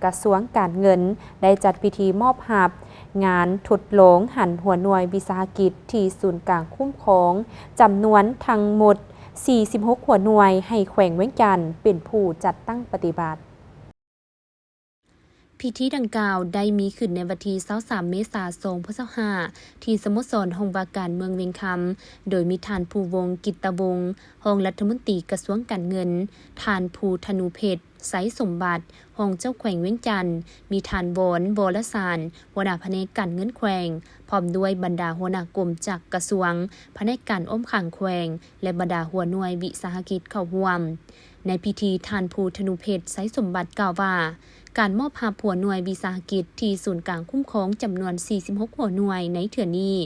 กระทรวงการเงินได้จัดพิธีมอบหับงานถุดหลงหันหัวหน่วยวิสาหกิจที่ศูนย์กลางคุ้มครองจำนวนทั้งหมด46หัวหน่วยให้แขวงเวียงจันทน์เป็นผู้จัดตั้งปฏิบัติพิธีดังกล่าวได้มีขึ้นในวันที่23เมษายน2565ที่สโมสรโรงว่าการเมืองเวียงคำโดยมีท่านผู้วงศ์กิตตวงศ์รองรัฐมนตรีกระทรวงการเงินท่านภูธนูเพชรไสสมบัติรองเจ้าแขวงเวียงจันทน์มีท่านวอนวรสารหัวหน้าแผนกการเงินแขวงพร้อมด้วยบรรดาหัวหน้ากรมจากกระทรวงแผนกการอ้อมขังแขวงและบรรดาหัวหน่วยวิสาหกิจเข้าร่วมในพิธีท่านภูธนูเพชรไสสมบัติกล่าวว่าการมอบหับหัวหน่วยวิสาหกิจที่ศูนย์กลางคุ้มครองจำนวน46หัวหน่วยในเถื่อนี้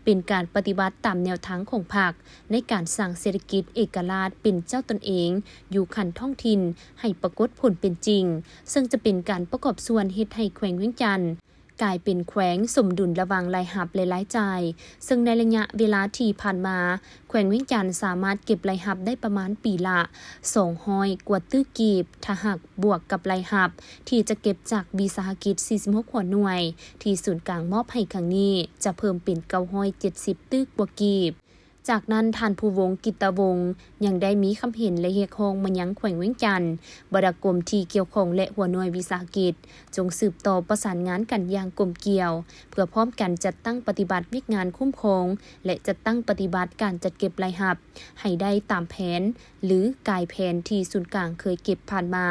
เป็นการปฏิบัติตามแนวทางของพรรคในการสร้างเศรษฐกิจเอกราชเป็นเจ้าตนเองอยู่ขันท้องถิ่นให้ปรากฏผลเป็นจริงซึ่งจะเป็นการประกอบส่วนเฮ็ดให้แขวงเวียงจันทน์กลายเป็นแขวงสมดุลระหว่างรายรับและรายจ่ายซึ่งในระยะเวลาที่ผ่านมาแขวงเวียงจันทน์สามารถเก็บรายรับได้ประมาณปีละ200กว่าตื้อกีบถ้าหากบวกกับรายรับที่จะเก็บจากวิสาหกิจ46หัวหน่วยที่ศูนย์กลางมอบให้ครั้งนี้จะเพิ่มเป็น970ตื้อกว่ากีบจากนั้นท่านผู้วงศ์กิตตวงศ์ยังได้มีคำเห็นและเรียกร้องมายังแขวงเวียงจันทน์บรรดากรมที่เกี่ยวข้องและหัวหน่วยวิสาหกิจจงสืบต่อประสานงานกันอย่างกลมเกลียวเพื่อพร้อมกันจัดตั้งปฏิบัติวิกงานคุ้มครองและจัดตั้งปฏิบัติการจัดเก็บรายรับให้ได้ตามแผนหรือกายแผนที่ศูนย์กลางเคยเก็บผ่านมา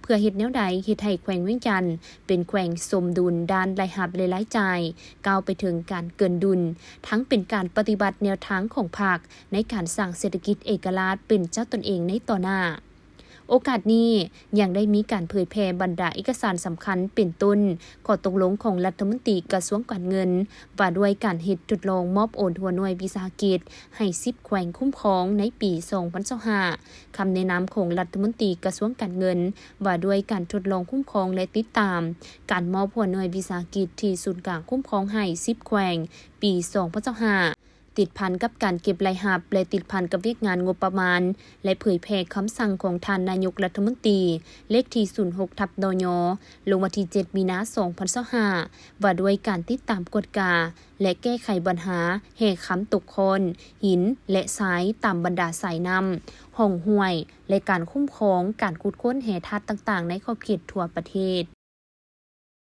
เพื่อเฮ็ดแนวใดเฮ็ดให้แขวงเวียงจันทน์เป็นแขวงสมดุลด้านรายรับและรายจ่ายก้าวไปถึงการเกินดุลทั้งเป็นการปฏิบัติแนวทางของภาคในการสร้างเศรษฐกิจเอกราชเป็นเจ้าตนเองในต่อหน้าโอกาสนี้ยังได้มีการเผยแพร่บรรดาเอกสารสำคัญเป็นต้นข้อตกลงของรัฐมนตรีกระทรวงการเงินว่าด้วยการเฮ็ดทดลองมอบโอนหัวหน่วยวิสาหกิจให้10แขวงคุ้มครองในปี2025คำแนะนำของรัฐมนตรีกระทรวงการเงินว่าด้วยการทดลองคุ้มครองและติดตามการมอบหัวหน่วยวิสาหกิจที่ศูนย์กลางคุ้มครองให้10แขวงปี2025ติดพันกับการเก็บรายรับและติดพันกับเวียกงานงบประมาณและเผยแพร่คำสั่งของท่านนายกรัฐมนตรีเลขที่06/ดย.ลงวันที่7มีนาคม2025ว่าด้วยการติดตามกฎกาและแก้ไขปัญหาแห่ค้ำตกโคนหินและทรายตามบรรดาสายน้ำห้องห้วยและการคุ้มครองการขุดค้นแห่ธาตุต่างๆในขอบเขตทั่วประเทศ